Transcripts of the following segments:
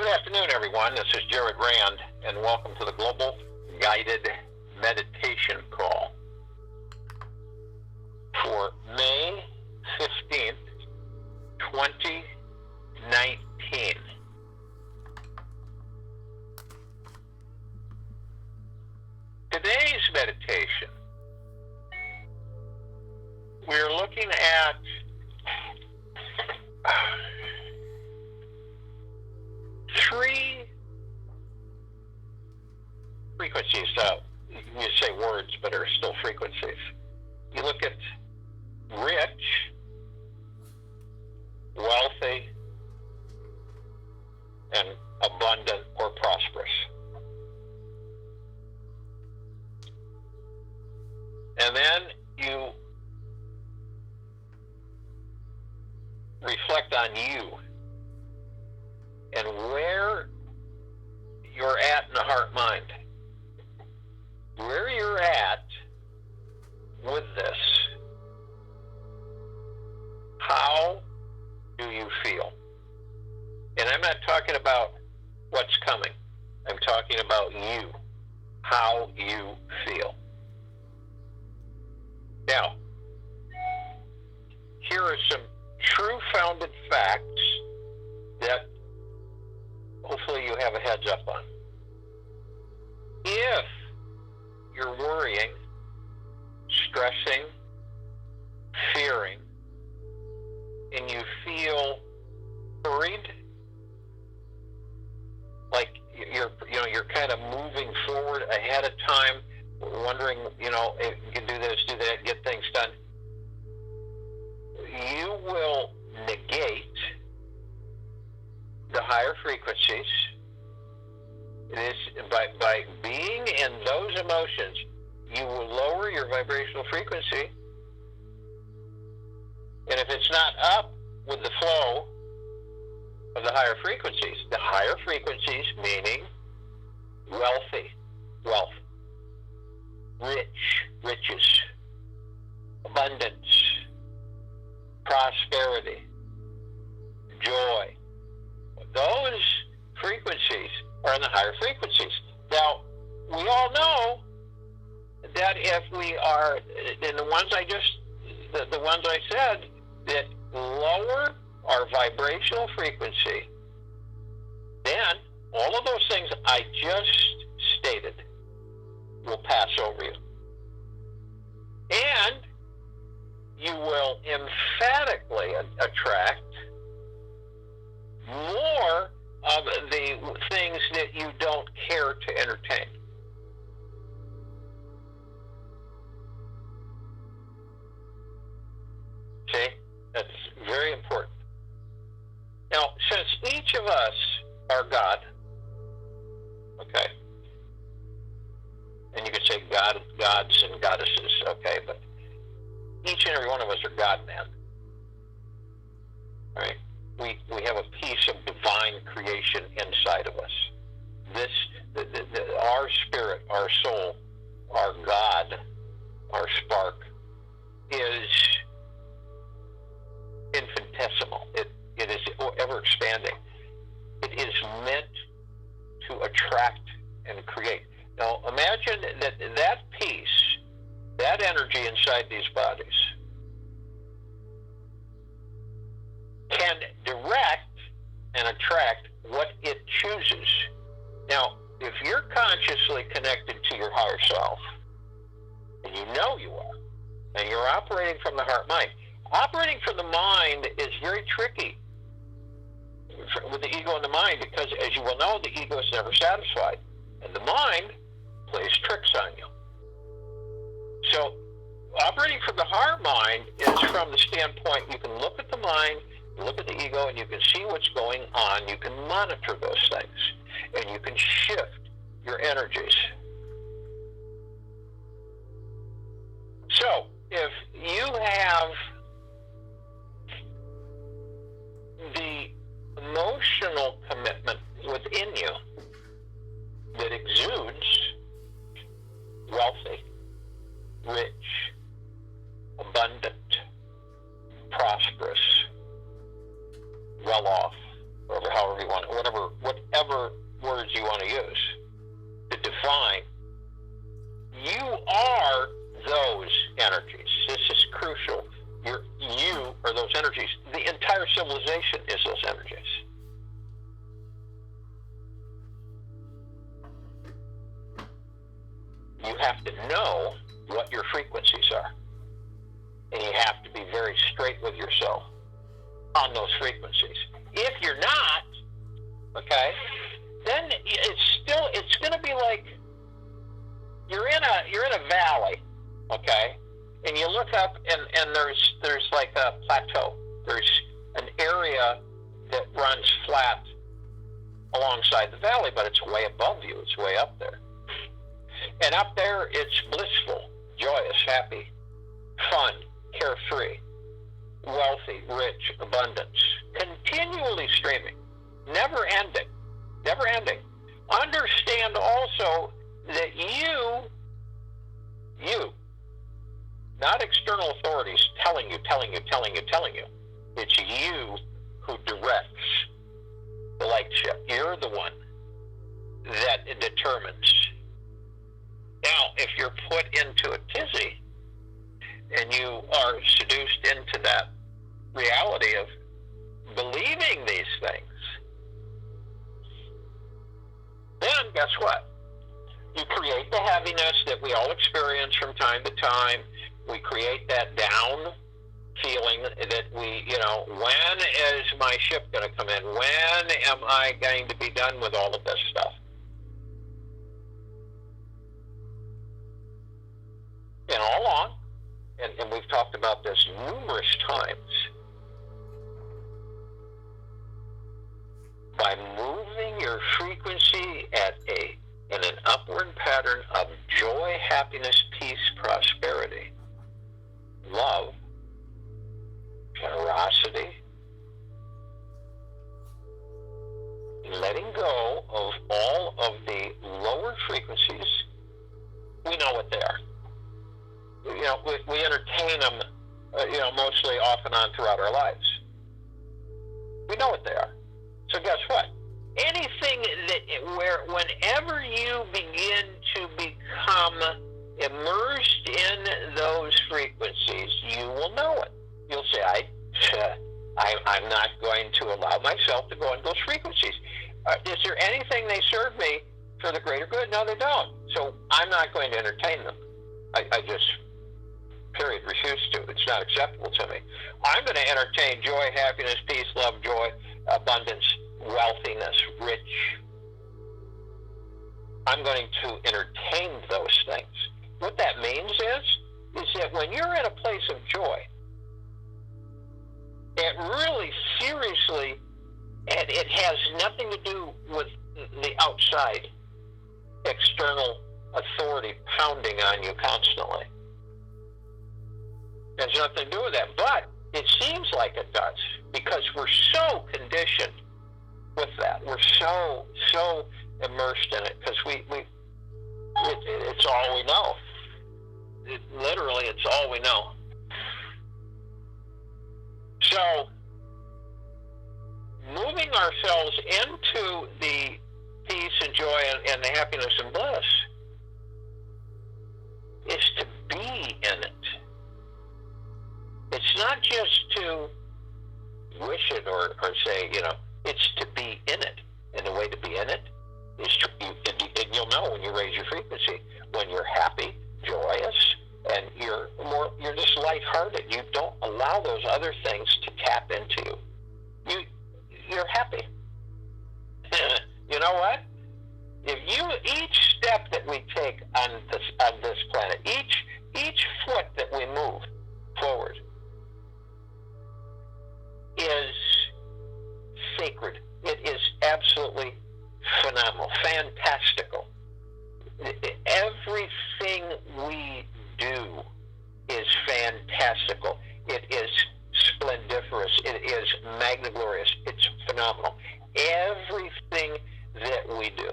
Good afternoon, everyone. This is Jared Rand, and welcome to the Global Guided Meditation Call for May 15th, 2019. Today's meditation, we're looking at three frequencies. You say words, but are still frequencies. You look at rich, wealthy, and abundant or prosperous. And then you reflect on you and where you're at in the heart-mind. Where you're at with this. How do you feel? And I'm not talking about what's coming. I'm talking about you. How you feel. Now, here are some true founded facts that hopefully you have a heads up on. If you're worrying, stressing, fearing, and you feel worried, like you're kind of moving forward ahead of time, wondering, if you can do this, do that, get things done, you will negate the higher frequencies. It is by being in those emotions, you will lower your vibrational frequency. And if it's not up with the flow of the higher frequencies meaning wealthy, wealth, riches, abundance, prosperity, joy. Those frequencies are in the higher frequencies. Now, we all know that if we are in the ones I said that lower our vibrational frequency, then all of those things I just stated will pass over you. And you will emphatically attract more of the things that you don't care to entertain. See? That's very important. Now, since each of us are God, okay, and you could say gods and goddesses, okay, but each and every one of us are God-man, right? We have a piece of divine creation inside of us. Our spirit, our soul, our God, our spark is infinitesimal. It is ever expanding. It is meant to attract and create. Now imagine that piece, that energy inside these bodies can direct and attract what it chooses. Now, if you're consciously connected to your higher self, and you know you are, and you're operating from the heart-mind, operating from the mind is very tricky with the ego and the mind, because as you well know, the ego is never satisfied, and the mind plays tricks on you. So, operating from the heart-mind is from the standpoint you can look at the mind, look at the ego, and you can see what's going on. You can monitor those things, and you can shift your energies. So, if you have the emotional commitment within you that exudes wealthy, rich, abundant, prosperous, well off, or however you want it, whatever okay? And you look up, and there's like a plateau. There's an area that runs flat alongside the valley, but it's way above you. It's way up there. And up there, it's blissful, joyous, happy, fun, carefree, wealthy, rich, abundance, continually streaming, never ending, never ending. Understand also that you, not external authorities telling you, it's you who directs the light ship. You're the one that determines. Now, if you're put into a tizzy and you are seduced into that reality of believing these things, then guess what? You create the heaviness that we all experience from time to time. We create that down feeling that we, when is my ship going to come in? When am I going to be done with all of this stuff? And all along, and we've talked about this numerous times, by moving your frequency in an upward pattern of joy, happiness, peace, prosperity, love, generosity, letting go of all of the lower frequencies, we know what they are. We entertain them, mostly off and on throughout our lives. We know what they are. So guess what? Anything whenever you begin to become immersed in those frequencies, you will know it. You'll say, I'm not going to allow myself to go into those frequencies. Is there anything they serve me for the greater good? No, they don't. So I'm not going to entertain them. I just, period, refuse to. It's not acceptable to me. I'm going to entertain joy, happiness, peace, love, joy, abundance, wealthiness, rich. I'm going to entertain those things. What that means is that when you're in a place of joy, it really seriously, and it has nothing to do with the outside external authority pounding on you constantly. It has nothing to do with that, but it seems like it does, because we're so conditioned with that. We're so immersed in it, because it's all we know. Literally, it's all we know. So, moving ourselves into the peace and joy and the happiness and bliss is to be in it. It's not just to wish it or say, it's to be in it. And the way to be in it is and you'll know when you raise your frequency, when you're happy, joyous, and you're just lighthearted. You don't allow those other things to tap into you. You're happy. You know what? Each step that we take on this planet, each foot that we move forward is sacred. It is absolutely phenomenal, fantastical. Everything we do is fantastical. It is splendiferous. It is magniglorious. It's phenomenal. Everything that we do.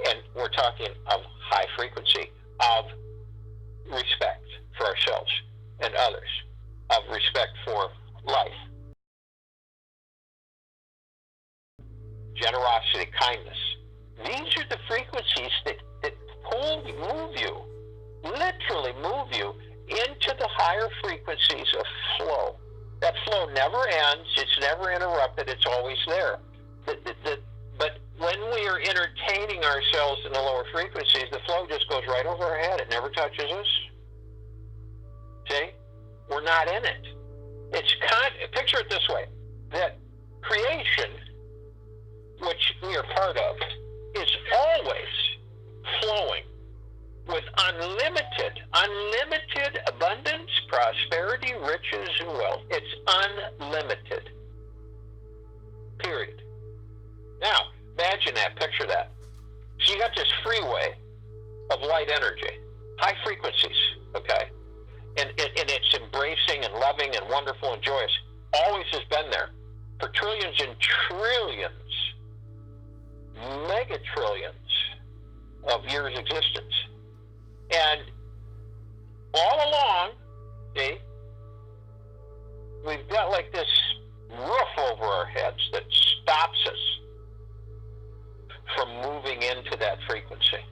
And we're talking of high frequency, of respect for ourselves and others, of respect for life. Generosity, kindness. These are the frequencies that literally move you into the higher frequencies of flow. That flow never ends. It's never interrupted. It's always there. But when we are entertaining ourselves in the lower frequencies, the flow just goes right over our head. It never touches us. See? We're not in it. Picture it this way, that creation, which we are part of, is always unlimited abundance, prosperity, riches, and wealth. It's unlimited. Period. Now, imagine that, picture that. So you got this freeway of light energy, high frequencies, okay? And it's embracing and loving and wonderful and joyous. Always has been there for trillions and trillions, megatrillions of years' existence. And all along, see, we've got like this roof over our heads that stops us from moving into that frequency.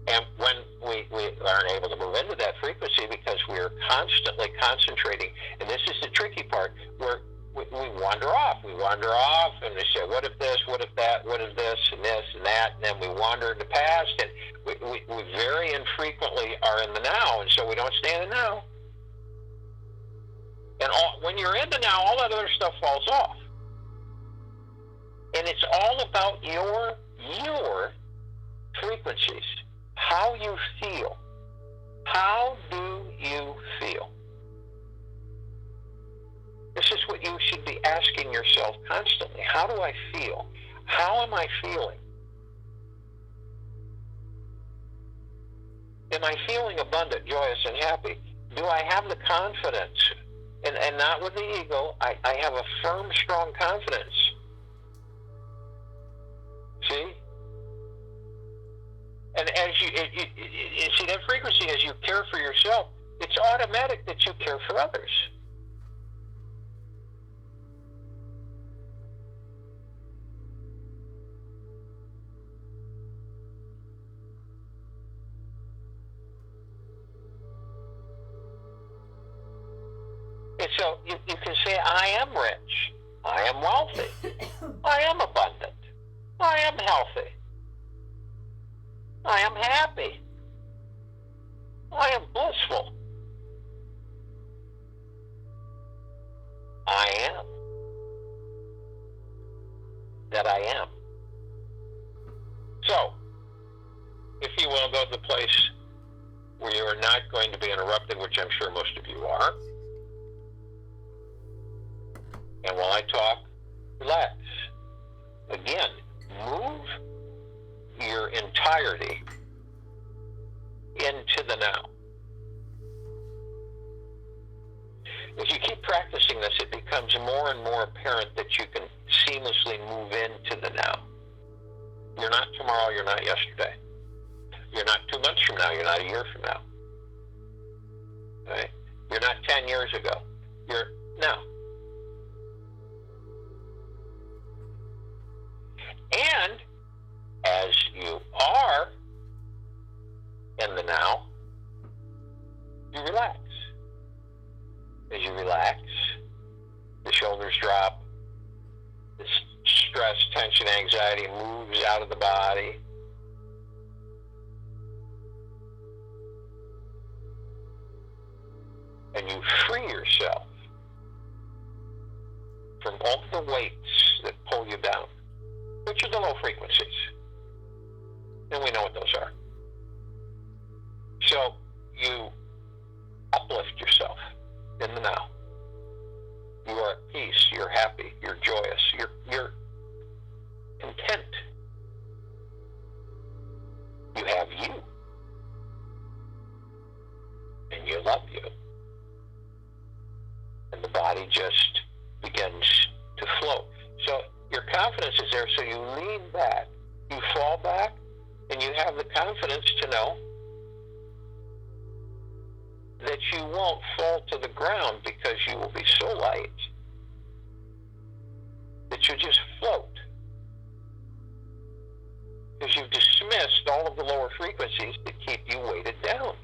And when we aren't able to move into that frequency because we're constantly concentrating, and this is the tricky part, where we wander off. We wander off and we say, what if this, what if that, what if this and that, and then we wander in the past, and we very infrequently are in the now, and so we don't stay in the now. And when you're in the now, all that other stuff falls off. And it's all about your frequencies, how you feel. How do you feel? This is what you should be asking yourself constantly. How do I feel? How am I feeling? Am I feeling abundant, joyous, and happy? Do I have the confidence? And not with the ego. I have a firm, strong confidence. See? And as you see that frequency, as you care for yourself, it's automatic that you care for others. And so you can say, I am rich, I am wealthy, I am abundant, I am healthy, I am happy, I am blissful, I am that I am. So, if you will, go to the place where you are not going to be interrupted, which I'm sure most of you are. And while I talk, relax. Again, move your entirety into the now. As you keep practicing this, it becomes more and more apparent that you can seamlessly move into the now. You're not tomorrow, you're not yesterday. You're not 2 months from now, you're not a year from now. Right? You're not 10 years ago. You're now. And as you are in the now, you relax. As you relax, the shoulders drop, the stress, tension, anxiety moves out of the body. And you free yourself from all the weights that pull you down, which are the low frequencies. And we know what those are. So you uplift yourself in the now. You are at peace, you're happy, you're joyous, you're content. You have you. And you love you. And the body just begins to flow. So your confidence is there, so you lean back, you fall back, and you have the confidence to know that you won't fall to the ground because you will be so light that you'll just float. Because you've dismissed all of the lower frequencies that keep you weighted down.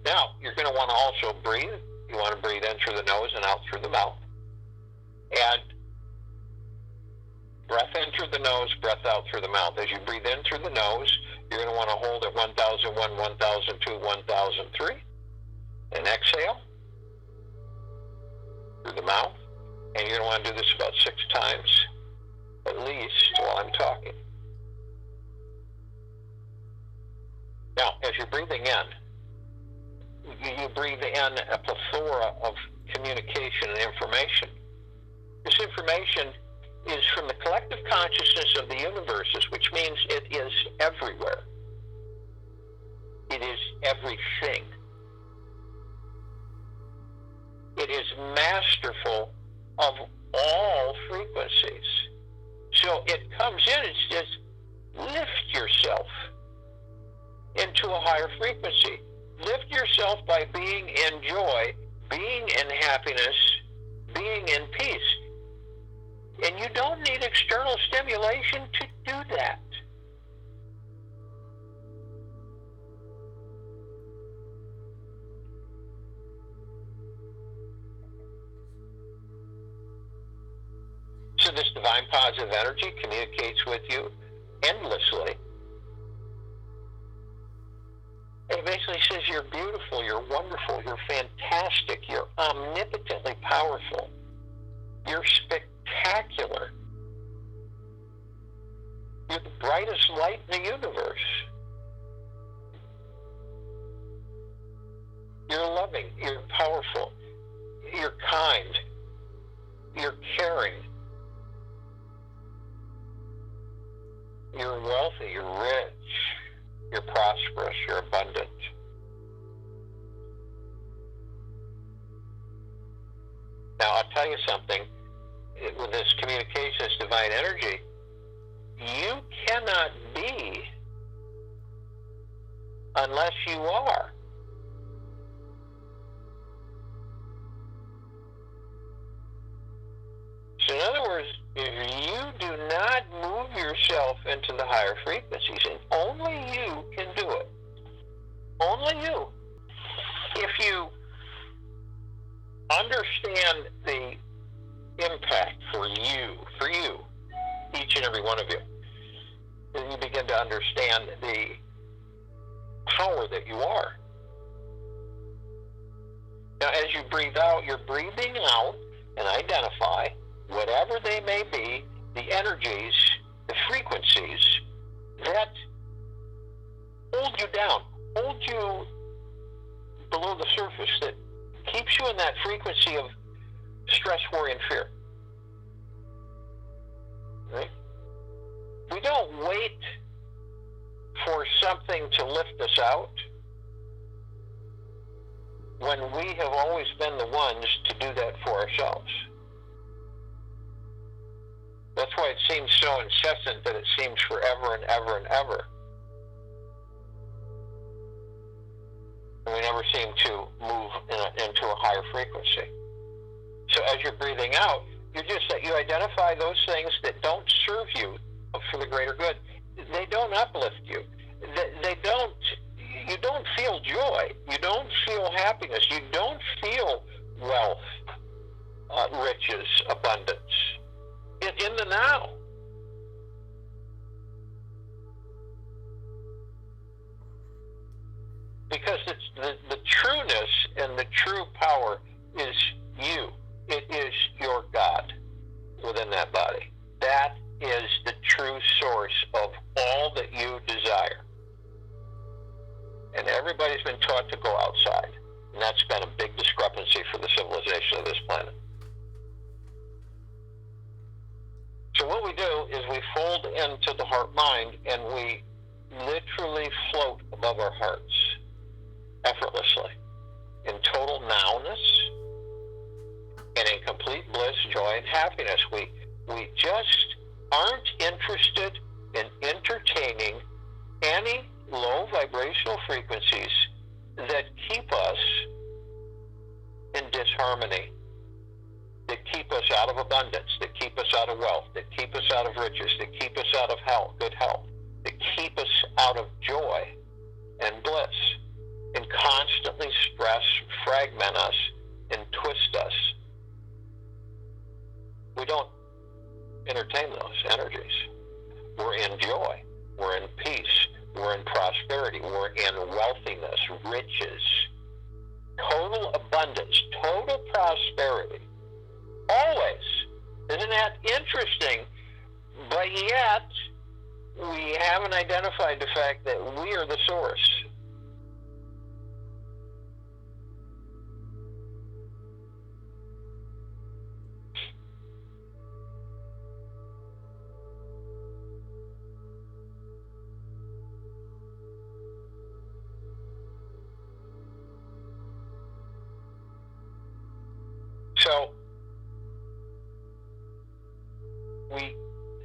Now, you're going to want to also breathe. You want to breathe in through the nose and out through the mouth. And breath in through the nose, breath out through the mouth. As you breathe in through the nose, you're going to want to hold at 1001, 1002, 1003. And exhale through the mouth. And you're going to want to do this about 6 times. at least while I'm talking. Now, as you're breathing in, you breathe in a plethora of communication and information. This information is from the collective consciousness of the universes, which means it is everywhere. It is everything. It is masterful of all frequencies. So it comes in and says, lift yourself into a higher frequency. Lift yourself by being in joy, being in happiness, being in peace. And you don't need external stimulation to do that. So this divine positive energy communicates with you endlessly. It basically says you're beautiful, you're wonderful, you're fantastic, you're omnipotently powerful, you're spectacular. You're the brightest light in the universe. You're loving, you're powerful, you're kind, you're caring, you're wealthy, you're rich, you're prosperous, you're abundant. Now, I'll tell you something. With this communication, this divine energy, you cannot be unless you are. So in other words, if you do not move yourself into the higher frequencies, and only you can do it, only you, if you understand the impact for you, each and every one of you, then you begin to understand the power that you are. Now, as you breathe out, you're breathing out and identify whatever they may be, the energies, the frequencies that hold you down, hold you below the surface, that keeps you in that frequency of stress, worry, and fear. Right? We don't wait for something to lift us out when we have always been the ones to do that for ourselves. That's why it seems so incessant, that it seems forever and ever and ever. And we never seem to move into a higher frequency. So as you're breathing out, you identify those things that don't serve you for the greater good. They don't uplift you. You don't feel joy. You don't feel happiness. You don't feel wealth, riches, abundance. In the now. Because it's the trueness and the true power is you. It is your God within that body. That is the true source of all that you desire. And everybody's been taught to go outside. And that's been a big discrepancy for the civilization of this planet. So what we do is we fold into the heart-mind, and we literally float above our hearts effortlessly in total nowness and in complete bliss, joy, and happiness. We just aren't interested in entertaining any low vibrational frequencies that keep us in disharmony, that keep us out of abundance, that keep us out of wealth, that keep us out of riches, that keep us out of health, good health, that keep us out of joy and bliss, and constantly stress, fragment us, and twist us. We don't entertain those energies. We're in joy. We're in peace. We're in prosperity. We're in wealthiness, riches, total abundance, total prosperity. Always. Isn't that interesting but yet we haven't identified the fact that we are the source. So we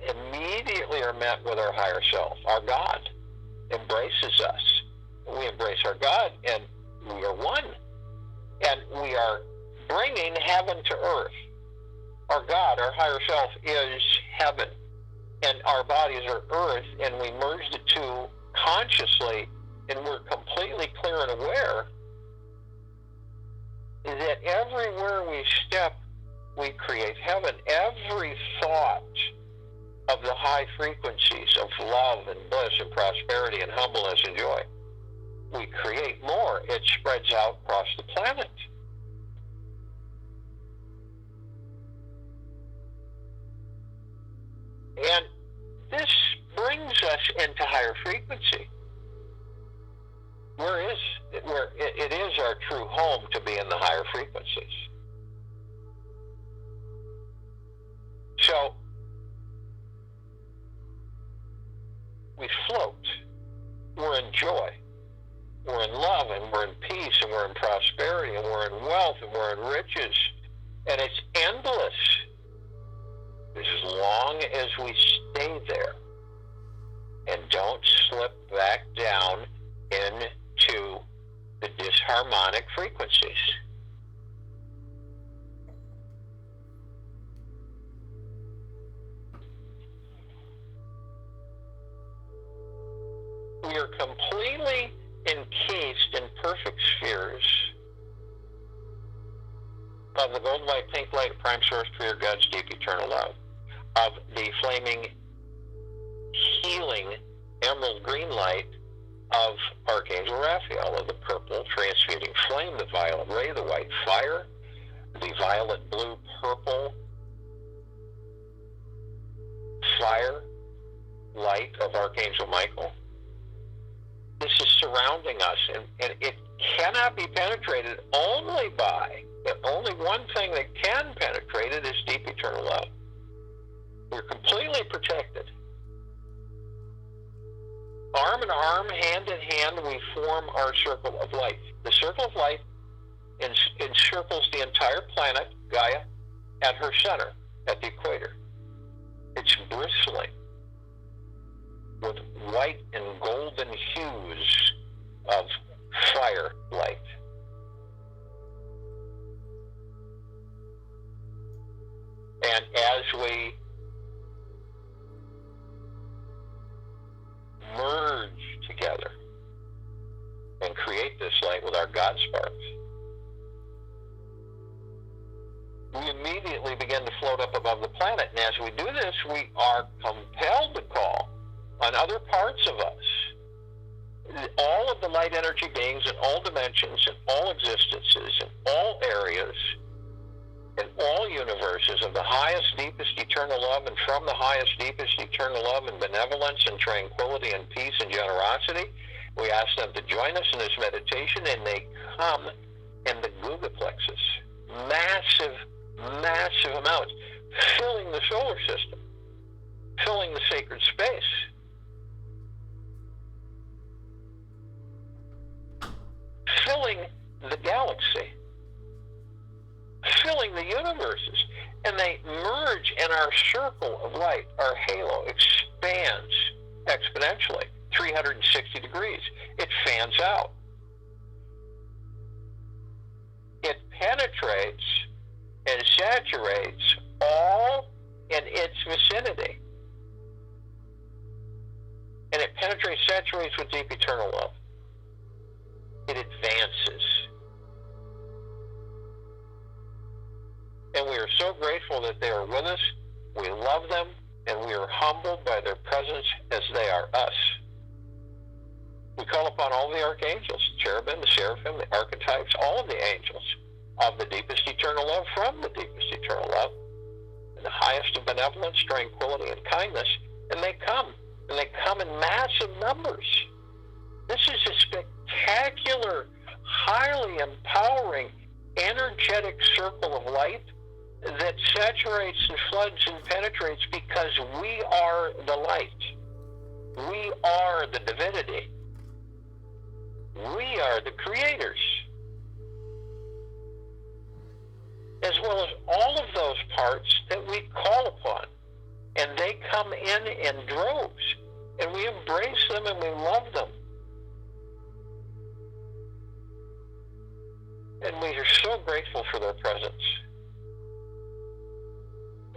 immediately are met with our higher self. Our God embraces us. We embrace our God, and we are one. And we are bringing heaven to earth. Our God, our higher self, is heaven, and our bodies are earth, and we merge the two consciously, and we're completely clear and aware that everywhere we step, we create heaven. Every thought of the high frequencies of love and bliss and prosperity and humbleness and joy, we create more. It spreads out across the planet. And this brings us into higher frequency. Where it is our true home to be in the higher frequencies. So we float. We're in joy. We're in love, and we're in peace, and we're in prosperity, and we're in wealth, and we're in riches. And it's endless as long as we stay there and don't slip back down into the disharmonic frequencies. We are completely encased in perfect spheres of the golden light, pink light, prime source, creator, God's deep eternal love, of the flaming, healing, emerald green light of Archangel Raphael, of the purple transmuting flame, the violet ray, the white fire, the violet blue purple fire light of Archangel Michael. This is surrounding us, and it cannot be penetrated only by, only one thing that can penetrate it is deep eternal love. We're completely protected. Arm in arm, hand in hand, we form our circle of light. The circle of light encircles the entire planet, Gaia, at her center, at the equator. It's bristling with white and golden hues of fire light. And as we merge together and create this light with our God sparks, we immediately begin to float up above the planet. And as we do this, we are compelled to call on other parts of us, all of the light energy beings in all dimensions, in all existences, in all areas, in all universes of the highest, deepest eternal love, and from the highest, deepest eternal love and benevolence and tranquility and peace and generosity. We ask them to join us in this meditation, and they come in the Guga plexus. Massive, massive amounts, filling the solar system, filling the sacred space. Filling the galaxy, filling the universes, and they merge in our circle of light. Our halo expands exponentially, 360 degrees. It fans out. It penetrates and saturates all in its vicinity. And it penetrates, saturates with deep eternal love. It advances. And we are so grateful that they are with us. We love them, and we are humbled by their presence as they are us. We call upon all the archangels, cherubim, the seraphim, the archetypes, all of the angels of the deepest eternal love, from the deepest eternal love, and the highest of benevolence. benevolence, tranquility, and kindness, and they come in massive numbers. This is a spectacular, highly empowering, energetic circle of light that saturates and floods and penetrates because we are the light. We are the divinity. We are the creators. As well as all of those parts that we call upon. And they come in droves. And we embrace them and we love them. And we are so grateful for their presence.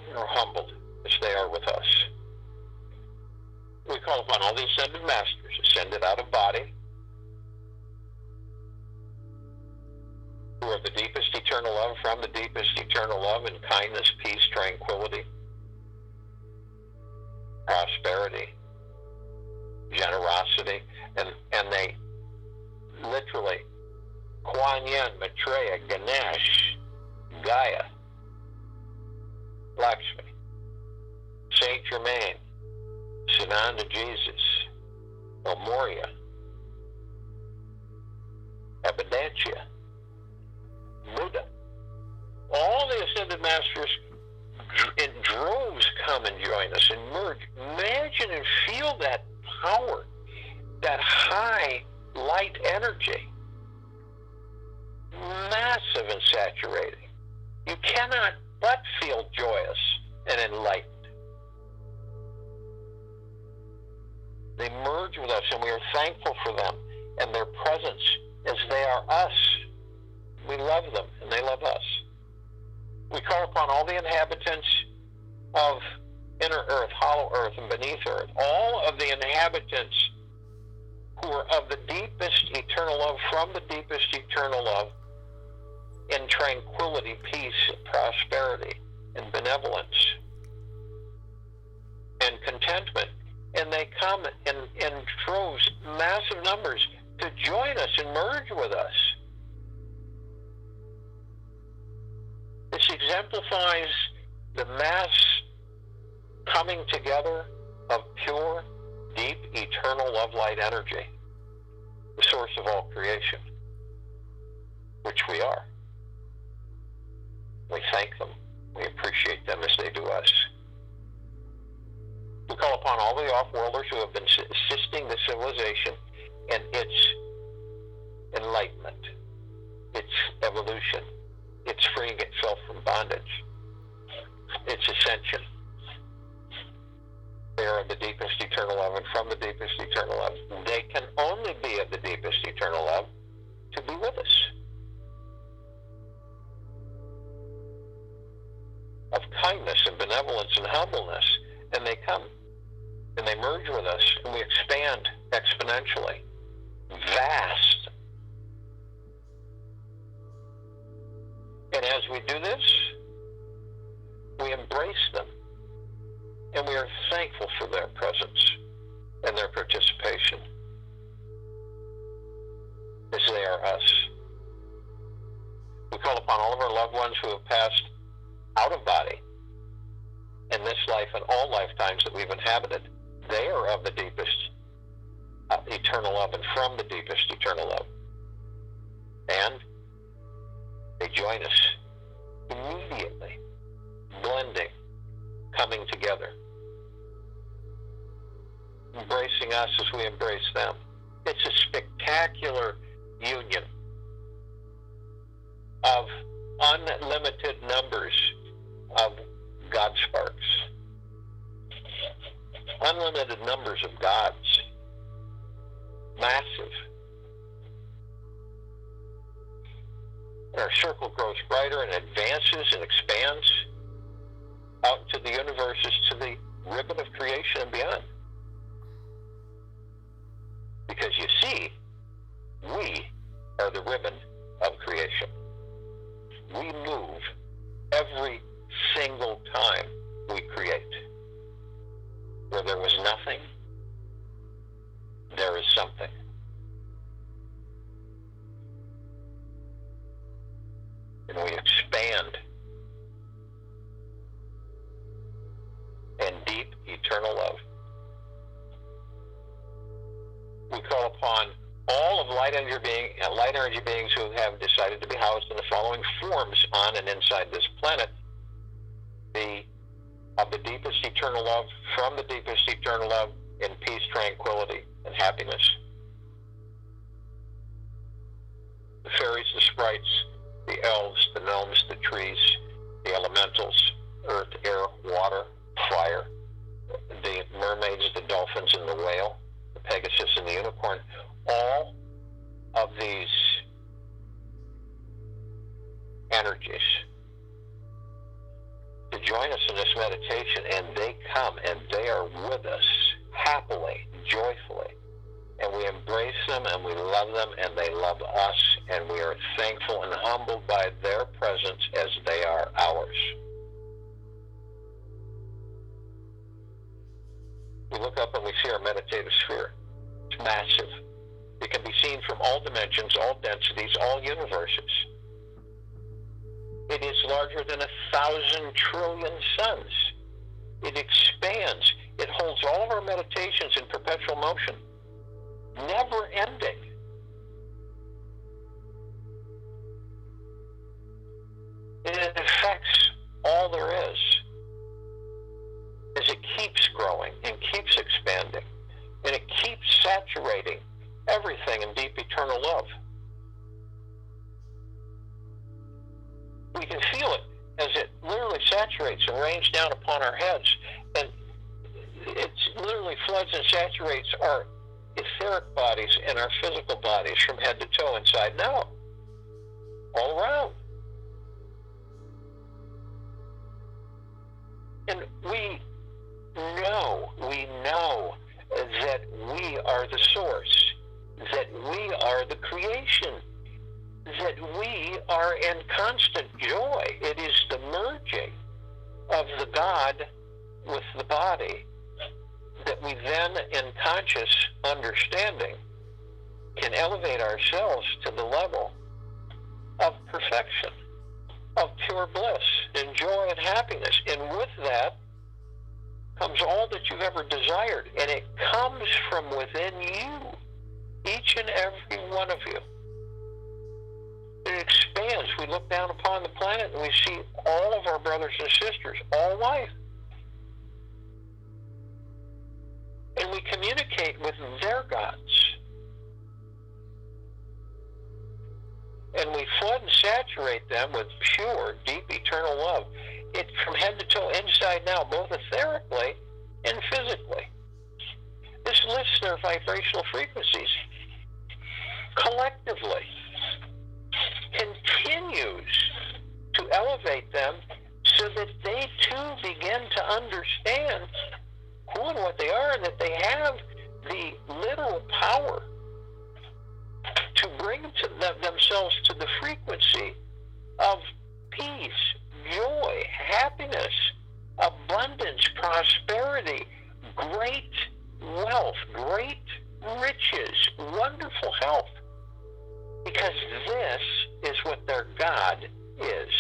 We are humbled as they are with us. We call upon all the ascended masters, ascended out of body, who are the deepest eternal love from the deepest eternal love in kindness, peace, tranquility, prosperity, generosity, and they literally, Kuan Yin, Maitreya, Ganesh, Gaia, Lakshmi, Saint Germain, Sananda Jesus, Moria, Abundantia, Buddha. All the ascended masters in droves come and join us and merge. Imagine and feel that power, that high light energy. Massive and saturating. You cannot but feel joyous and enlightened. They merge with us, and we are thankful for them and their presence as they are us. We love them, and they love us. We call upon all the inhabitants of inner earth, hollow earth, and beneath earth, all of the inhabitants who are of the deepest eternal love, from the deepest eternal love, in tranquility, peace, prosperity, and benevolence, and contentment. And they come in droves, massive numbers, to join us and merge with us. This exemplifies the mass coming together of pure, deep, eternal love light energy, the source of all creation, which we are. We thank them. We appreciate them as they do us. We call upon all the off-worlders who have been assisting the civilization in its enlightenment, its evolution, its freeing itself from bondage, its ascension. They are of the deepest eternal love, and from the deepest eternal love, they can only be of the deepest eternal love to be with us. Of kindness and benevolence and humbleness, and they come and they merge with us, and we expand exponentially. Vast. And as we do this, we embrace them, and we are thankful for their presence and their participation as they are us. We call upon all of our loved ones who have passed out of body in this life and all lifetimes that we've inhabited. They are of the deepest eternal love and from the deepest eternal love. And they join us immediately, blending, coming together, embracing us as we embrace them. It's a spectacular union of unlimited numbers of God sparks. Unlimited numbers of gods. Massive. Our circle grows brighter and advances and expands out into the universes, to the ribbon of creation and beyond. Because you see, we are the ribbon of creation. We move every single time we create. Where there was nothing, there is something. And we expand eternal love. We call upon all of light energy beings who have decided to be housed in the following forms on and inside this planet: of the deepest eternal love, from the deepest eternal love, in peace, tranquility, and happiness. The fairies, the sprites, the elves, the gnomes, the trees, the elementals, earth, air, water, fire, the mermaids, the dolphins, and the whale, the Pegasus and the unicorn, all of these energies to join us in this meditation, and they come and they are with us happily, joyfully, and we embrace them and we love them and they love us, and we are thankful and humbled by their presence as they are ours. We look up and we see our meditative sphere. It's massive. It can be seen from all dimensions, all densities, all universes. It is larger than 1,000 trillion suns. It expands. It holds all of our meditations in perpetual motion, never ending. It affects all there is as it keeps growing and keeps expanding, and it keeps saturating everything in deep eternal love. We can feel it as it literally saturates and rains down upon our heads, and it literally floods and saturates our etheric bodies and our physical bodies from head to toe, inside and out, all around. And we know that we are the source, that we are the creation, that we are in constant joy. It is the merging of the God with the body that we then, in conscious understanding, can elevate ourselves to the level of perfection, of pure bliss and joy and happiness. And with that comes all that you've ever desired, and it comes from within you, each and every one of you. It expands. We look down upon the planet and we see all of our brothers and sisters, all life. And we communicate with their gods. And we flood and saturate them with pure, deep, eternal love. It from head to toe, inside and out, both etherically and physically. This lifts their vibrational frequencies collectively, continues to elevate them so that they too begin to understand who and what they are, and that they have the literal power to bring to themselves to the frequency of peace, joy, happiness, abundance, prosperity, great wealth, great riches, wonderful health. Because this is what their God is.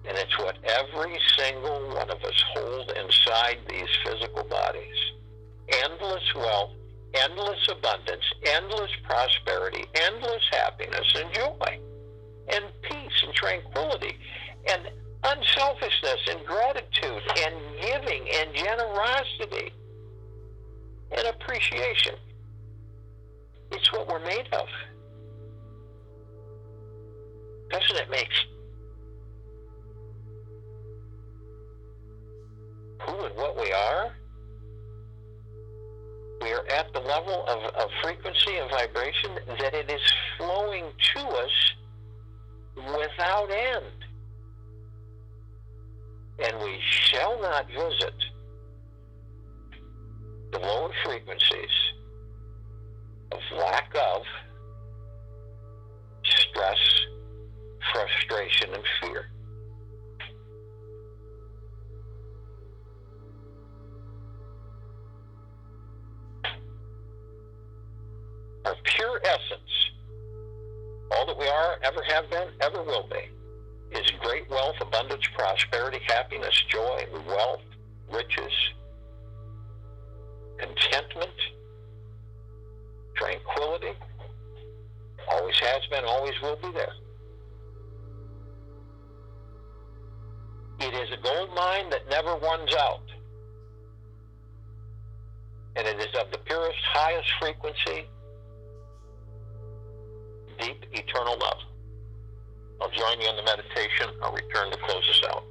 And it's what every single one of us hold inside these physical bodies. Endless wealth, endless abundance, endless prosperity, endless happiness and joy, and peace and tranquility, and unselfishness and gratitude and giving and generosity and appreciation. It's what we're made of. Doesn't it make who and what we are? We are at the level of frequency and vibration that it is flowing to us without end. And we shall not visit the lower frequencies of lack of, stress, frustration, and fear. Our pure essence, all that we are, ever have been, ever will be, is great wealth, abundance, prosperity, happiness, joy, wealth, riches, contentment, tranquility. Always has been, always will be there. It is a gold mine that never runs out. And it is of the purest, highest frequency, deep, eternal love. I'll join you in the meditation. I'll return to close us out.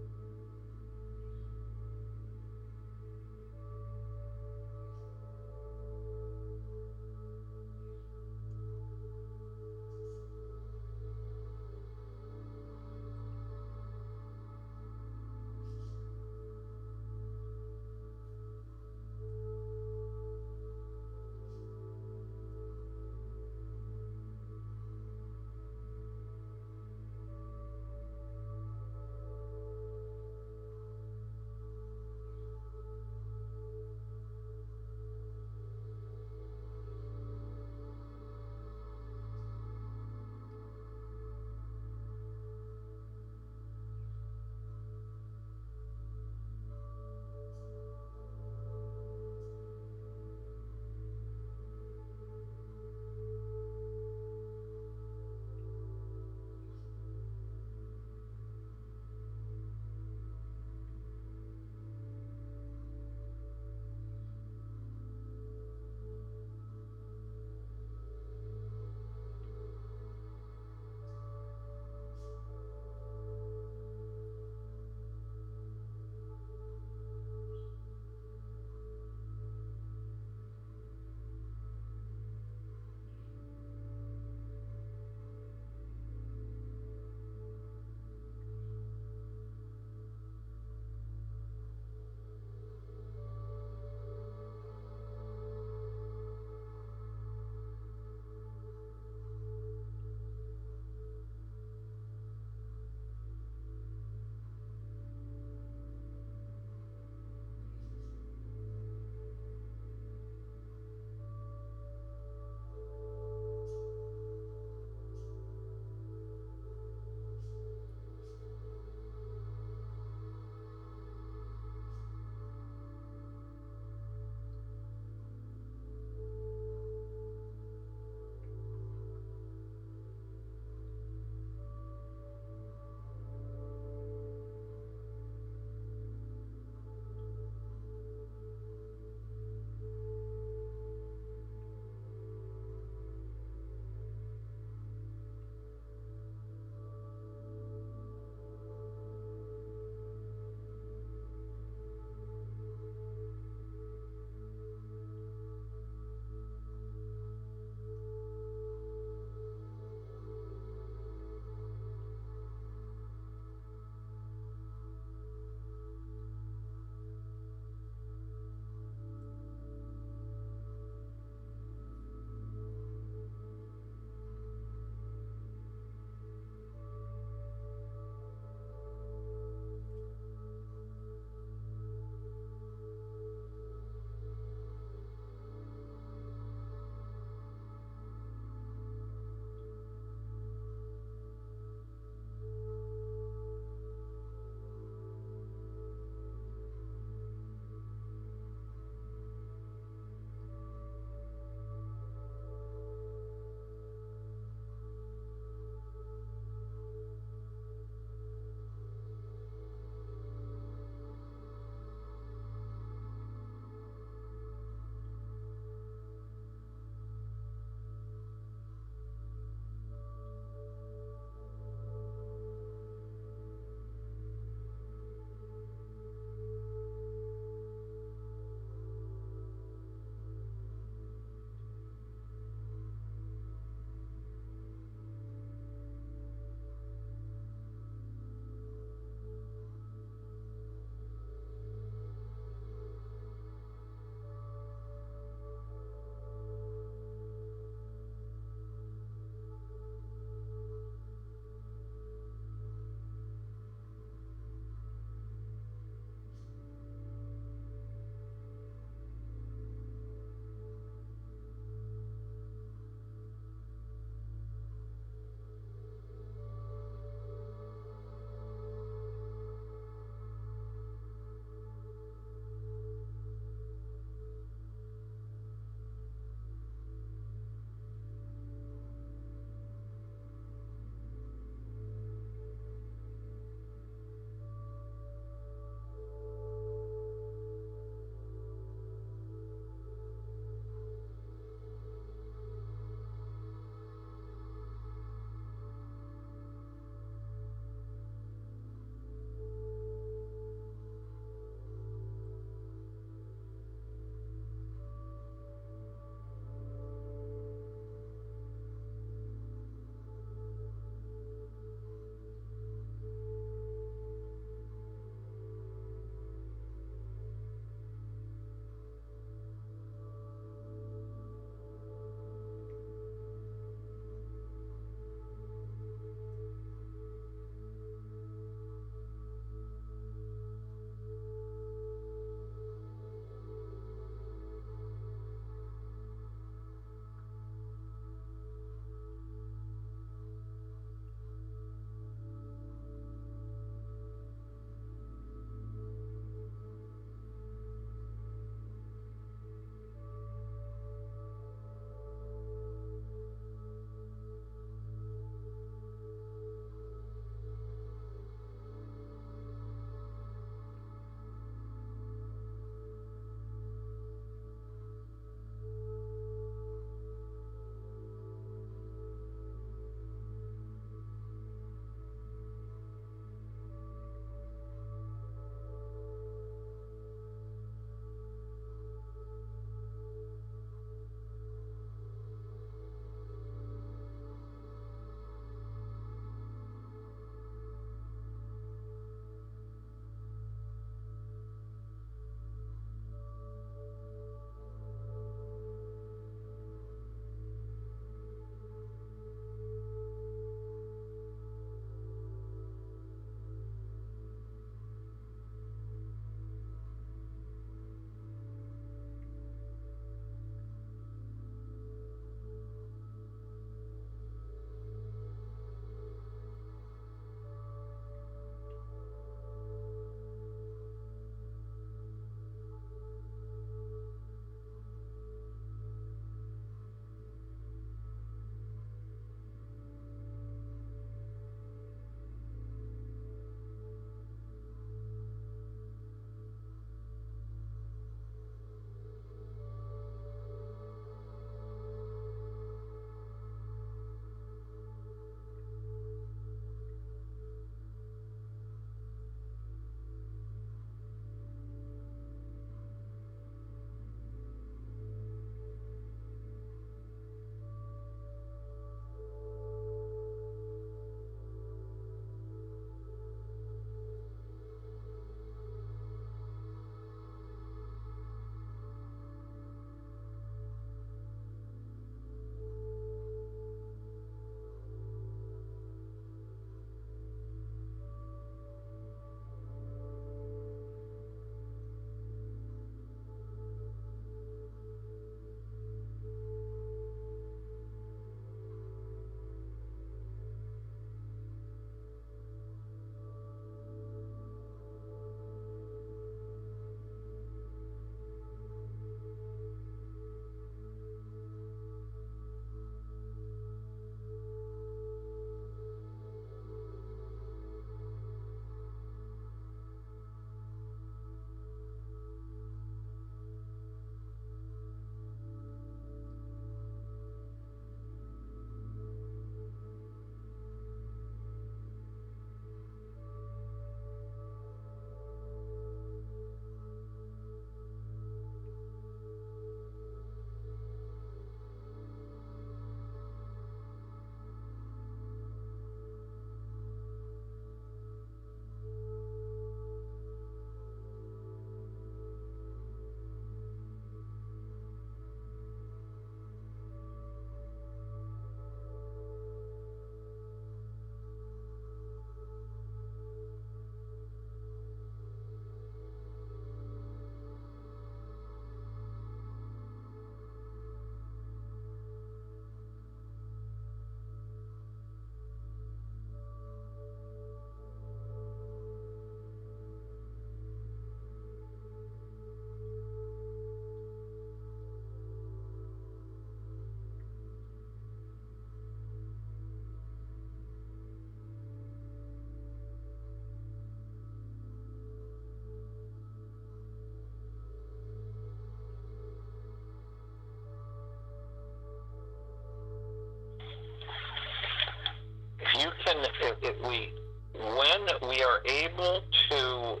when we are able to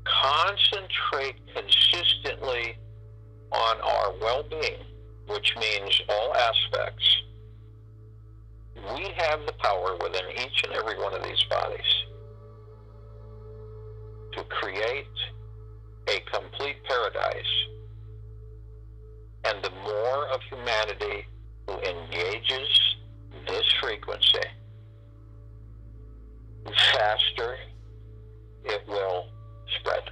concentrate consistently on our well-being, which means all aspects, we have the power within each and every one of these bodies to create a complete paradise. And the more of humanity who engages this frequency, the faster it will spread.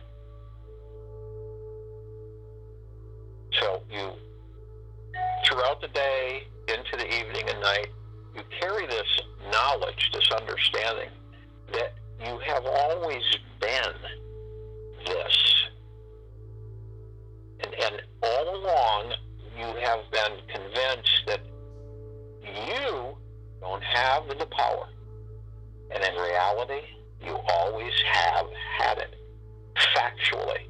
So you, throughout the day, into the evening and night, you carry this knowledge, this understanding that you have always been this. And all along, you have been convinced that you don't have the power. And in reality, you always have had it. Factually.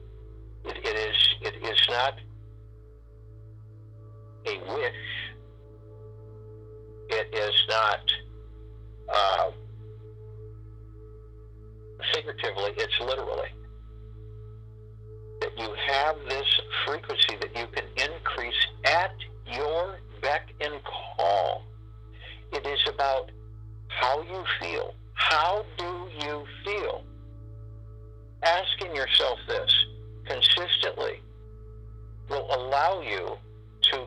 It is not a wish. It is not figuratively, it's literally. That you have this frequency that you can increase at your beck and call. It is about how you feel. How do you feel? Asking yourself this consistently will allow you to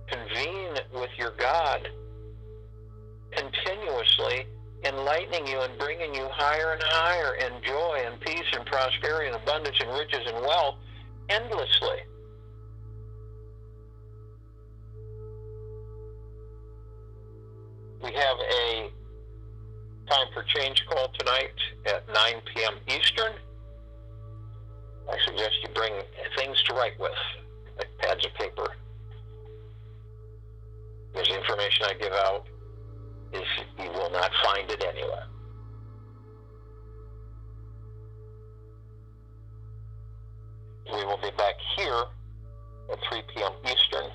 convene with your God continuously, enlightening you and bringing you higher and higher in joy and peace and prosperity and abundance and riches and wealth endlessly. We have a time for change call tonight at 9 p.m. Eastern. I suggest you bring things to write with, like pads of paper. Because the information I give out is you will not find it anywhere. We will be back here at 3 p.m. Eastern,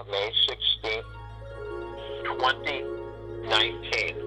May 16th, 2019.